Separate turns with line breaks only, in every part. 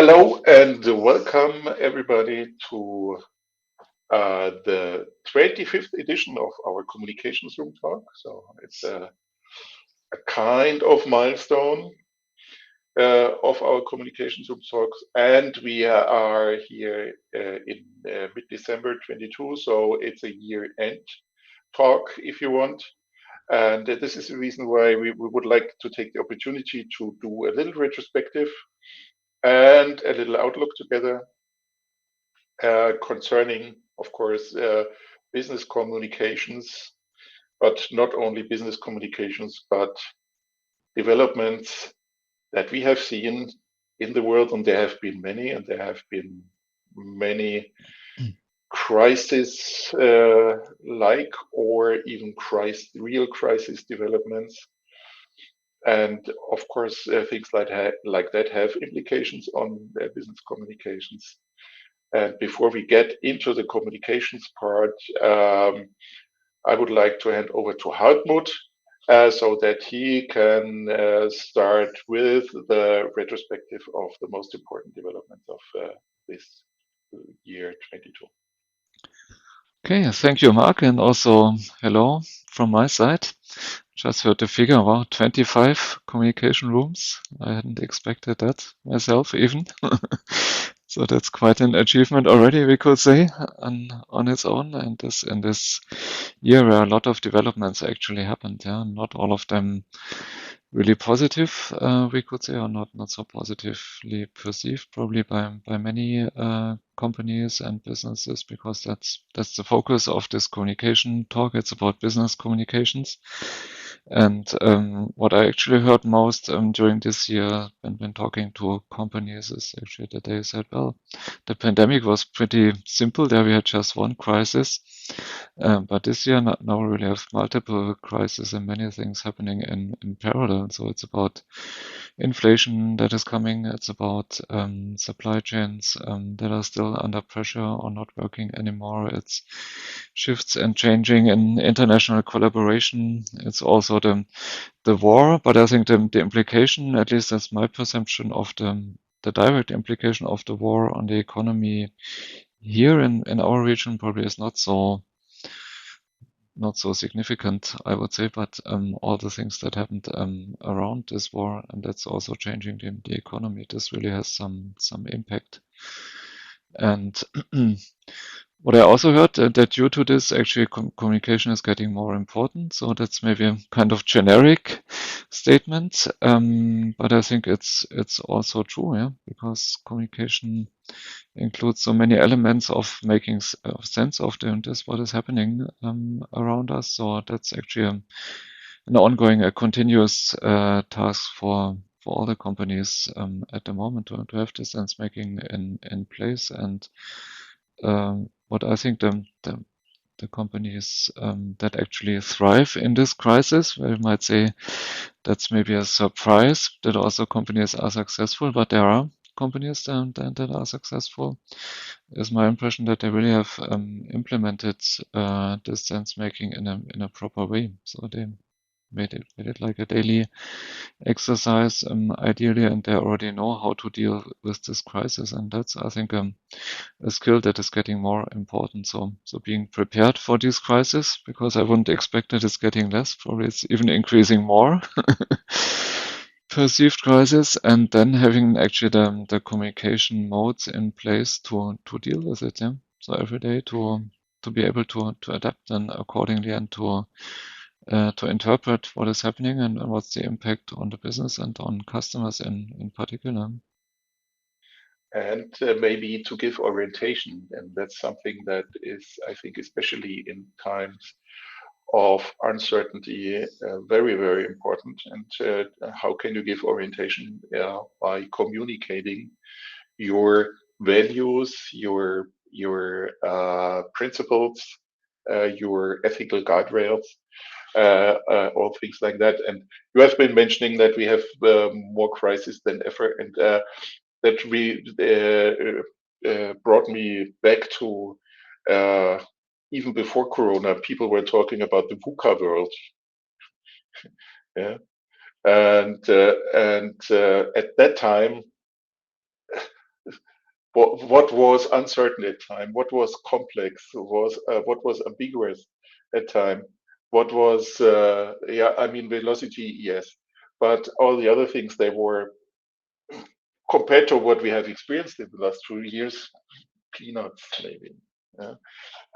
Hello and welcome everybody to the 25th edition of our Communications Room Talk. So it's a kind of milestone of our Communications Room Talks, and we are here in mid-December 22. So it's a year-end talk, if you want. And this is the reason why we would like to take the opportunity to do a little retrospective and a little outlook together concerning, of course, business communications, but not only business communications, but developments that we have seen in the world, and there have been many, and there have been many crisis like or even real crisis developments. And of course, things like that have implications on business communications. And before we get into the communications part, I would like to hand over to Hartmut so that he can start with the retrospective of the most important developments of this year 22.
Okay, thank you, Mark, and also hello from my side. Just heard the figure, wow, 25 communication rooms. I hadn't expected that myself even. So that's quite an achievement already, we could say, on its own. And this in this year where a lot of developments actually happened. Yeah, not all of them really positive, we could say, or not so positively perceived, probably by many companies and businesses, because that's the focus of this communication talk. It's about business communications. And what I actually heard most during this year when talking to companies is actually that they said, well, the pandemic was pretty simple. There we had just one crisis. But this year now we really have multiple crises and many things happening in parallel. So it's about inflation that is coming. It's about supply chains that are still under pressure or not working anymore. It's shifts and changing in international collaboration. It's also the war, but I think the implication, at least that's my perception of the direct implication of the war on the economy here in our region probably is not so significant, I would say, but all the things that happened around this war, and that's also changing the economy. This really has some impact. And what I also heard that due to this, actually communication is getting more important. So that's maybe a kind of generic statement, but I think it's also true, yeah, because communication includes so many elements of making sense of this what is happening around us. So that's actually an ongoing, a continuous task for all the companies at the moment to have this sense making in place. And what I think the companies that actually thrive in this crisis, where you might say that's maybe a surprise that also companies are successful, but there are companies that are successful, is my impression that they really have implemented this sense making in a proper way. So they made it like a daily exercise, ideally, and they already know how to deal with this crisis. And that's, I think, a skill that is getting more important. So being prepared for this crisis, because I wouldn't expect that it's getting less, probably it's even increasing more. Perceived crisis, and then having actually the communication modes in place to deal with it. Yeah. So every day to be able to adapt and accordingly and to interpret what is happening and what's the impact on the business and on customers in particular.
And maybe to give orientation. And that's something that is, I think, especially in times of uncertainty, very, very important. And how can you give orientation by communicating your values, your principles, your ethical guardrails, all things like that. And you have been mentioning that we have more crisis than ever, and that brought me back to uh, even before Corona, people were talking about the VUCA world. Yeah, and at that time, what was uncertain at time, what was complex, what was ambiguous at time, what was yeah, I mean velocity, yes, but all the other things they were compared to what we have experienced in the last 2 years, peanuts maybe. Yeah.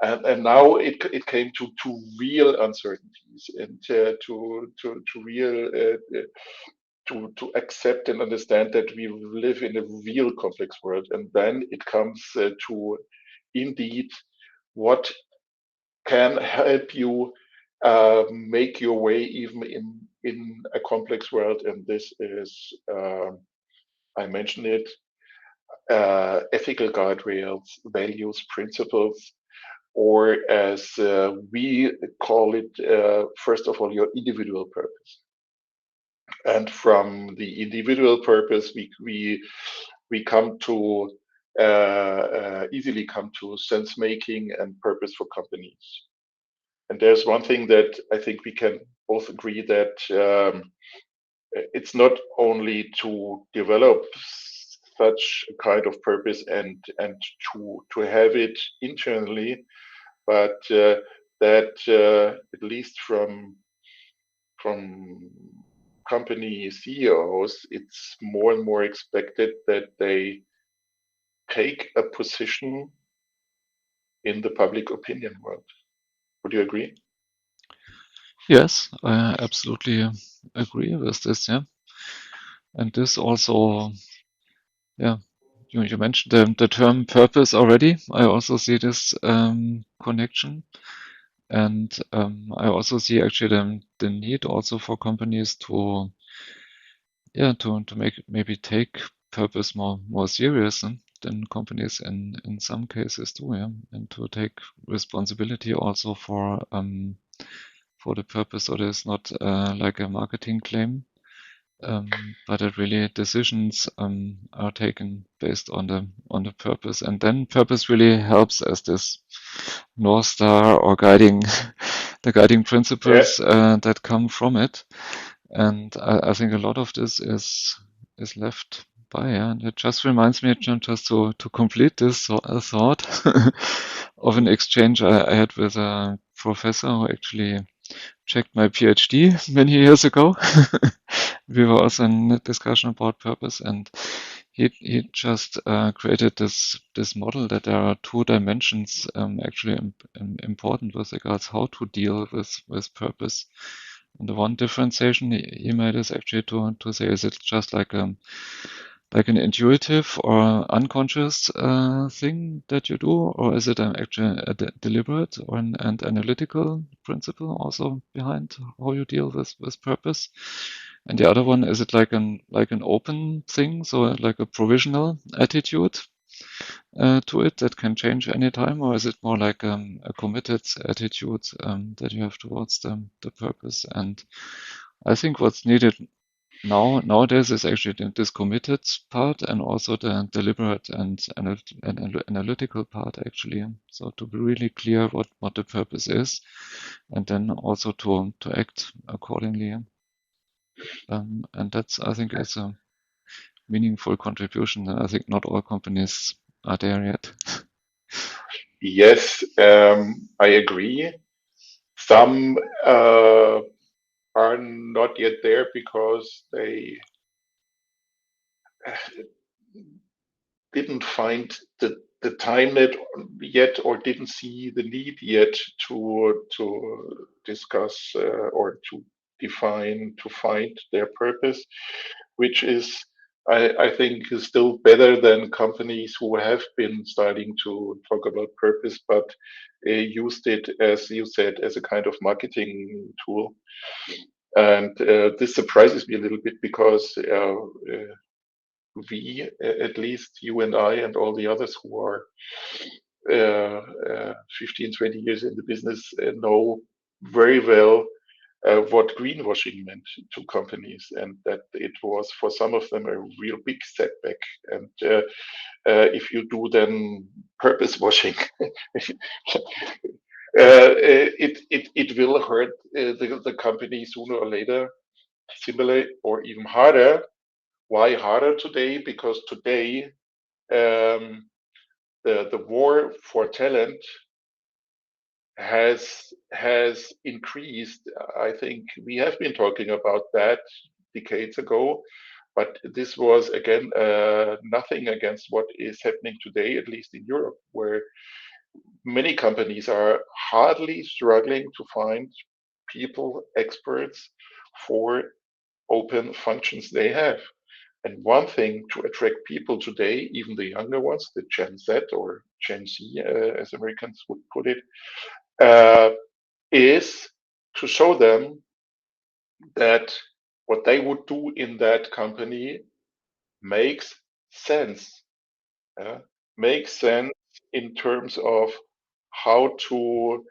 And now it came to real uncertainties and to real to accept and understand that we live in a real complex world, and then it comes to indeed what can help you make your way even in a complex world, and this is I mentioned it, ethical guardrails, values, principles, or as we call it, first of all, your individual purpose. And from the individual purpose, we come to easily come to sense making and purpose for companies. And there's one thing that I think we can both agree that it's not only to develop such a kind of purpose and to have it internally, but that at least from company CEOs, it's more and more expected that they take a position in the public opinion world. Would you agree?
Yes, I absolutely agree with this. Yeah, and this also, yeah, you mentioned the term purpose already. I also see this connection, and I also see actually the need also for companies to, yeah, to maybe take purpose more serious than companies in some cases do, yeah, and to take responsibility also for the purpose, so there's not like a marketing claim, but that really decisions are taken based on the purpose, and then purpose really helps as this North Star or guiding the guiding
Yeah.
principles that come from it. And I think a lot of this is left by, yeah. And it just reminds me, just to complete this thought, of an exchange I had with a professor who actually checked my PhD many years ago. We were also in a discussion about purpose, and he just created this model that there are two dimensions actually important with regards how to deal with purpose. And the one differentiation he made is actually to say, is it just like an intuitive or unconscious thing that you do, or is it actually a deliberate or an analytical principle also behind how you deal with purpose? And the other one, is it like an open thing, so like a provisional attitude to it that can change anytime, or is it more like a committed attitude that you have towards the purpose? And I think what's needed nowadays is actually this committed part, and also the deliberate and analytical part, actually. So to be really clear what the purpose is, and then also to act accordingly. And that's, I think, is a meaningful contribution. And I think not all companies are there yet.
Yes, I agree. Some are not yet there because they didn't find the time net yet, or didn't see the need yet to discuss or to define, to find their purpose, which is I think is still better than companies who have been starting to talk about purpose, but used it, as you said, as a kind of marketing tool. And this surprises me a little bit because we, at least you and I and all the others who are 15, 20 years in the business, know very well what greenwashing meant to companies, and that it was for some of them a real big setback. And if you do then purpose washing, it will hurt the company sooner or later, similar or even harder. Why harder today? Because today the war for talent has increased. I think we have been talking about that decades ago, but this was again nothing against what is happening today, at least in Europe, where many companies are hardly struggling to find people, experts for open functions they have. And one thing to attract people today, even the younger ones, the Gen Z or Gen Z, as Americans would put it, uh, is to show them that what they would do in that company makes sense. uh, Makes sense in terms of how to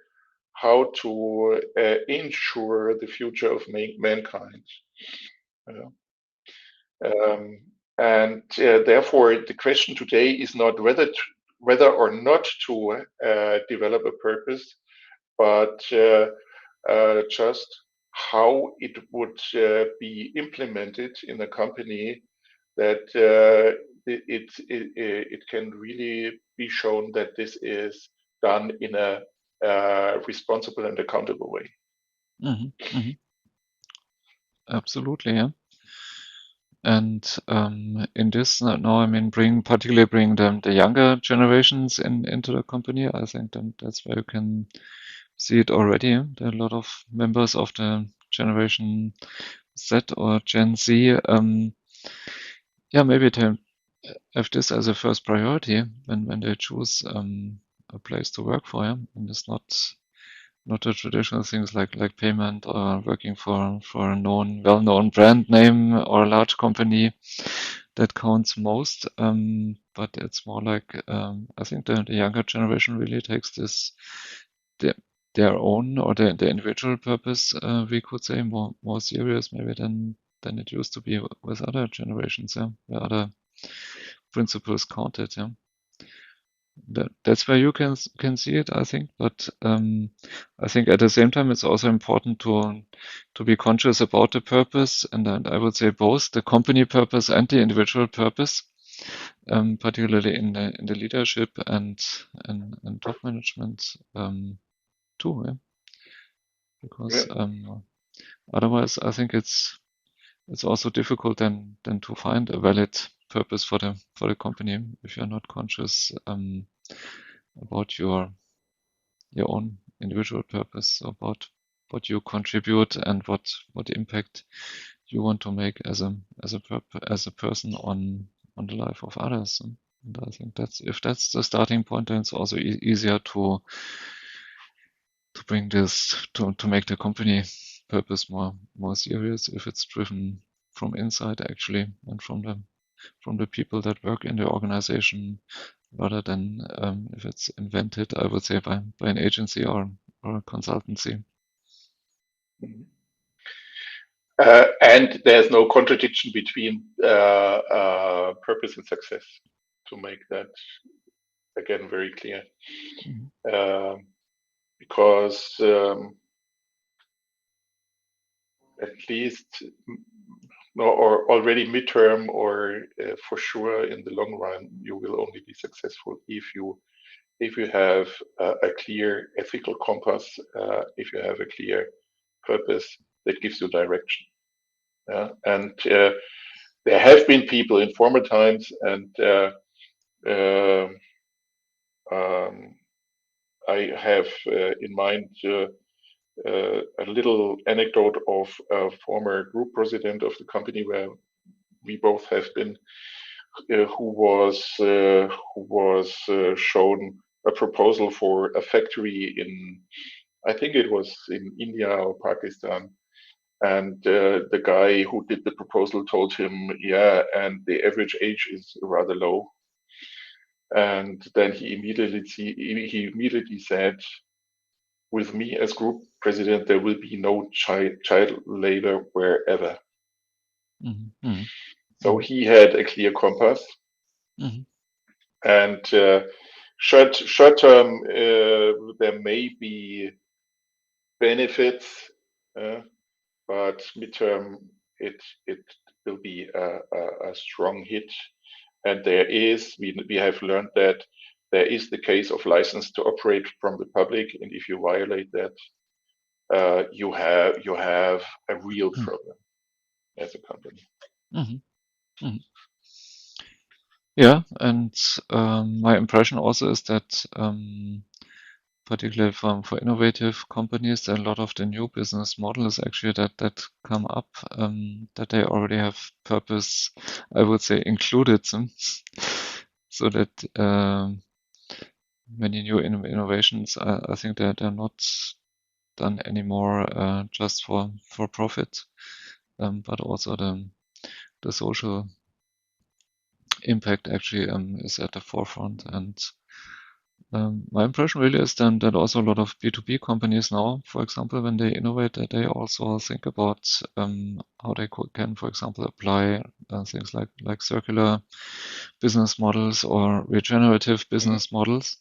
ensure the future of mankind. Uh, um, and therefore, the question today is not whether or not to develop a purpose, but just how it would be implemented in a company that it can really be shown that this is done in a responsible and accountable way.
Absolutely, yeah. And in this now, I mean, particularly bring the younger generations into the company. I think that's where you can see it already. There are a lot of members of the generation Z or Gen Z. Yeah, maybe to have this as a first priority when they choose a place to work for, yeah? And it's not the traditional things like payment or working for a well-known brand name or a large company that counts most. But it's more like I think the younger generation really takes this their own or the individual purpose, we could say, more serious maybe than it used to be with other generations, yeah, where other principles counted, yeah. That's where you can see it, I think. But I think at the same time, it's also important to be conscious about the purpose, and I would say both the company purpose and the individual purpose, particularly in the leadership and top management too. Yeah? Because otherwise, I think it's also difficult then to find a valid purpose for the company if you're not conscious about your own individual purpose, about what you contribute and what impact you want to make as a person on the life of others. And I think if that's the starting point, then it's also easier to bring this to make the company purpose more serious if it's driven from inside actually, and from the people that work in the organization, rather than if it's invented, I would say, by an agency or a consultancy.
And there's no contradiction between purpose and success, to make that again very clear. Because at least or already midterm or for sure in the long run, you will only be successful if you have a clear ethical compass, if you have a clear purpose that gives you direction. And there have been people in former times, and I have in mind a little anecdote of a former group president of the company where we both have been, who was shown a proposal for a factory in, I think it was in India or Pakistan. And the guy who did the proposal told him, yeah, and the average age is rather low. And then he immediately said, with me as group president, there will be no child labor wherever.
Mm-hmm.
So he had a clear compass.
Mm-hmm.
And short term, there may be benefits, but midterm, it will be a strong hit. And we have learned that there is the case of license to operate from the public, and if you violate that, you have a real
Mm.
problem as a company.
Mhm. Mhm. Yeah, and my impression also is that particularly for innovative companies, a lot of the new business models actually that come up, that they already have purpose, I would say, included them, so that many new innovations, I think that they're not done anymore just for profit, but also the social impact actually is at the forefront. And my impression really is then that also a lot of B2B companies now, for example, when they innovate, that they also think about how they can, for example, apply things like circular business models or regenerative business models.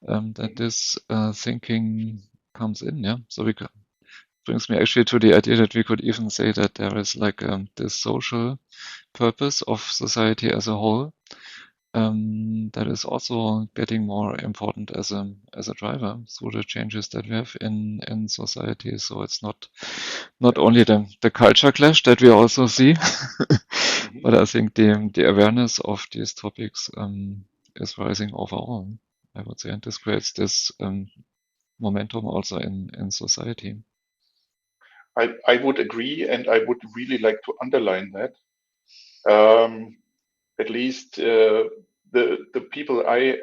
That this thinking comes in, yeah. So brings me actually to the idea that we could even say that there is like this social purpose of society as a whole, that is also getting more important as a driver through the changes that we have in society. So it's not only the culture clash that we also see, but I think the awareness of these topics is rising overall, I would say, and this creates this momentum also in society.
I would agree, and I would really like to underline that. At least the people I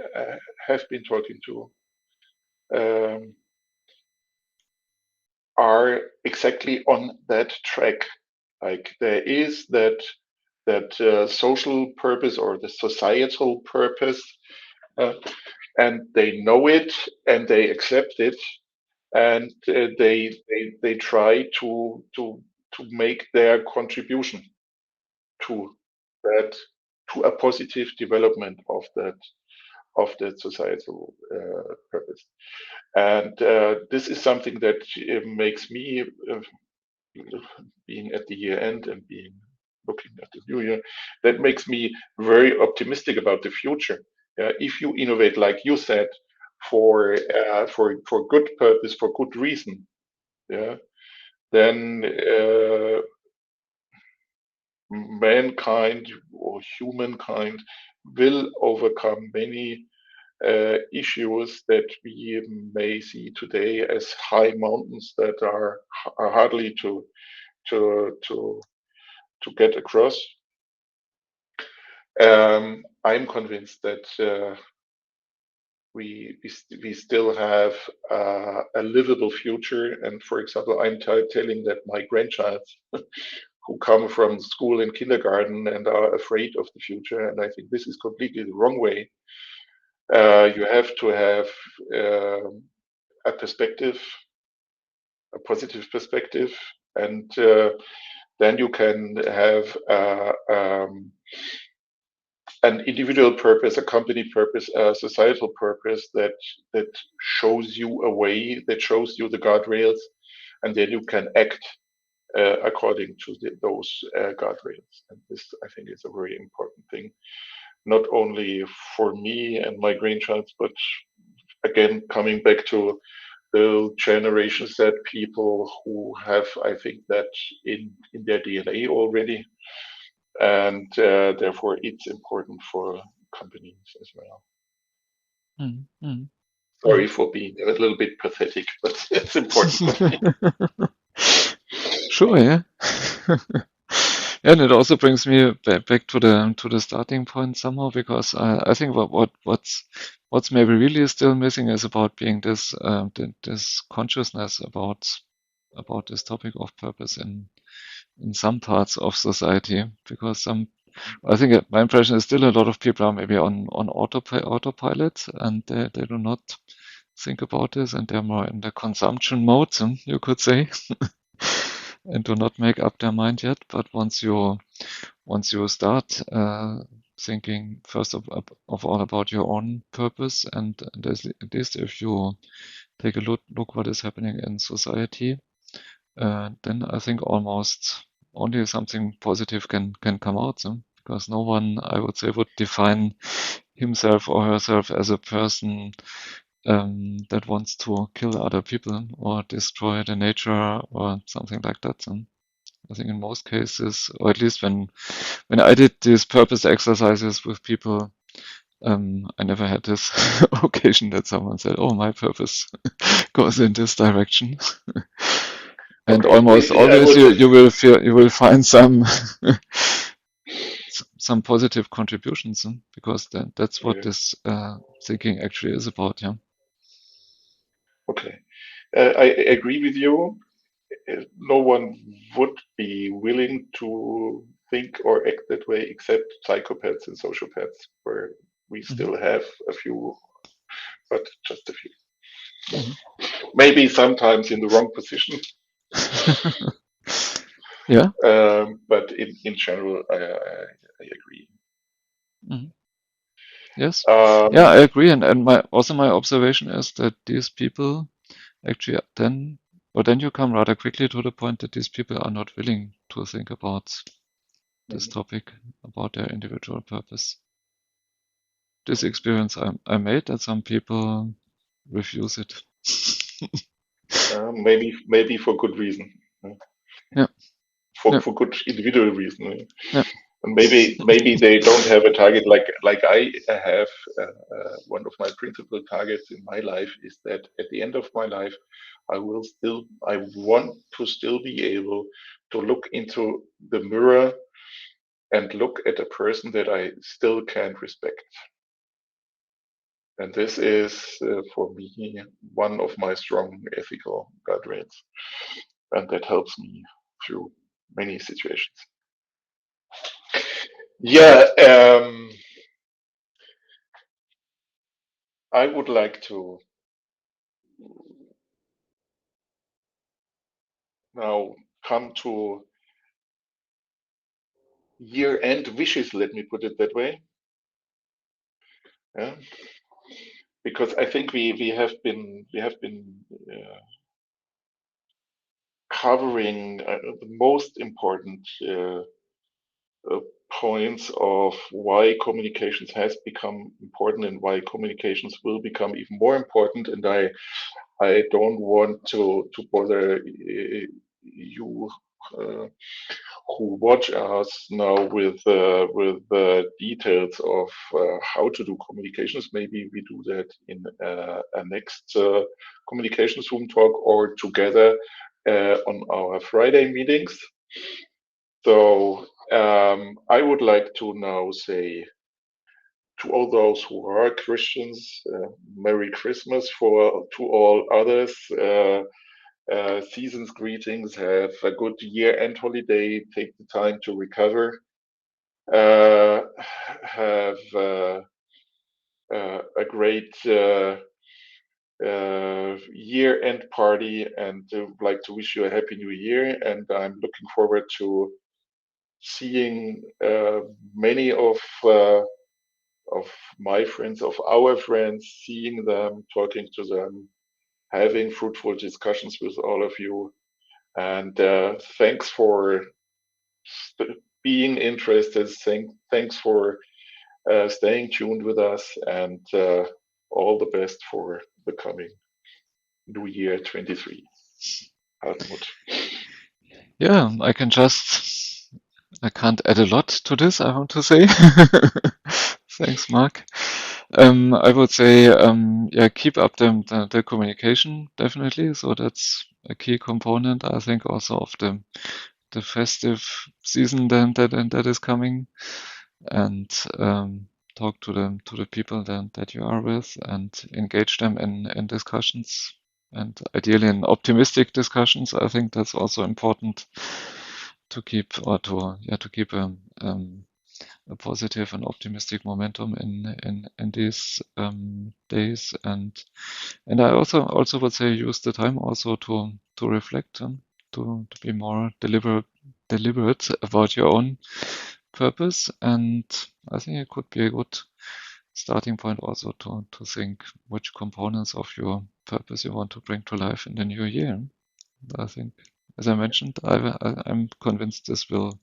have been talking to are exactly on that track. Like there is that social purpose or the societal purpose, uh, and they know it and they accept it, and they try to make their contribution to that, to a positive development of that societal purpose. And this is something that makes me, being at the year end and being looking at the new year, that makes me very optimistic about the future. If you innovate, like you said, for good purpose, for good reason, yeah, then mankind or humankind will overcome many issues that we may see today as high mountains that are hardly to to to get across. I'm convinced that we still have a livable future. And for example, I'm telling that my grandchild, who come from school and kindergarten and are afraid of the future, and I think this is completely the wrong way. You have to have a perspective, a positive perspective, and then you can have an individual purpose, a company purpose, a societal purpose that shows you a way, that shows you the guardrails, and then you can act according to those guardrails. And this, I think, is a very important thing, not only for me and my grandchild, but again, coming back to the Generation Z people who have, I think, that in their DNA already, and therefore it's important for companies as well.
Mm, mm,
Sorry for being a little bit pathetic, but it's important for me.
Sure, yeah. And it also brings me back to the starting point somehow, because I think what's maybe really still missing is about being this consciousness about this topic of purpose in some parts of society, because I think my impression is still a lot of people are maybe on autopilot, and they do not think about this, and they're more in the consumption mode, you could say, and do not make up their mind yet. But once you start thinking first of all about your own purpose, and at least if you take a look what is happening in society, then I think almost only something positive can come out. because no one, I would say, would define himself or herself as a person that wants to kill other people or destroy the nature or something like that. And I think in most cases, or at least when I did these purpose exercises with people, I never had this occasion that someone said, "Oh, my purpose goes in this direction." And
Okay,
almost
maybe I
always
would.
you will find some some positive contributions, because that's what
Yeah,
this thinking actually is about. Yeah.
okay, I agree with you. No one would be willing to think or act that way except psychopaths and sociopaths, where we
hmm
still have a few, but just a few.
hmm
Maybe sometimes in the wrong position,
Yeah.
but in general, I agree.
hmm Yes. Yeah, I
Um,
agree. And my observation is that these people actually then you come rather quickly to the point that these people are not willing to think about this topic, about their individual purpose. This experience I made, that some people refuse it.
maybe for good reason,
Yeah, yeah,
for good individual reason.
yeah.
And maybe they don't have a target like I have. One of my principal targets in my life is that at the end of my life, I want to still be able to look into the mirror and look at a person that I still can respect. And this is, for me, one of my strong ethical guardrails, and that helps me through many situations. Yeah, I would like to now come to year-end wishes. Let me put it that way. Yeah, because I think we have been covering the most important uh, points of why communications has become important and why communications will become even more important. And I don't want to bother you uh, who watch us now with the details of how to do communications. Maybe we do that in a next communications room talk or together on our Friday meetings. So I would like to now say to all those who are Christians, Merry Christmas. For to all others, season's greetings. Have a good year-end holiday. Take the time to recover. Have a great year-end party, and would like to wish you a happy new year. And I'm looking forward to seeing many of my friends, of our friends, seeing them, talking to them, having fruitful discussions with all of you. And thanks for being interested. Thanks for staying tuned with us, and all the best for the coming New Year 23. Hartmut.
Yeah, I can't add a lot to this, I want to say. Thanks, Mark. I would say, yeah, keep up the communication, definitely. So that's a key component, I think, also of the festive season then that is coming. And talk to the people then that you are with and engage them in discussions, and ideally in optimistic discussions. I think that's also important to keep, or to keep a positive and optimistic momentum in these days. And I also would say use the time also to reflect and to be more deliberate about your own purpose. And I think it could be a good starting point also to think which components of your purpose you want to bring to life in the new year. I think, as I mentioned, I'm convinced this will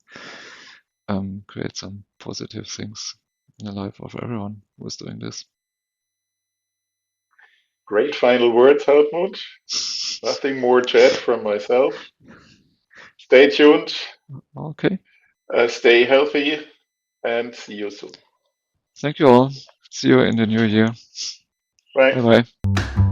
create some positive things in the life of everyone who is doing this.
Great final words, Helmut. Nothing more to add from myself. Stay tuned,
Okay.
stay healthy, and see you soon.
Thank you all. See you in the new year.
Bye.
Bye bye.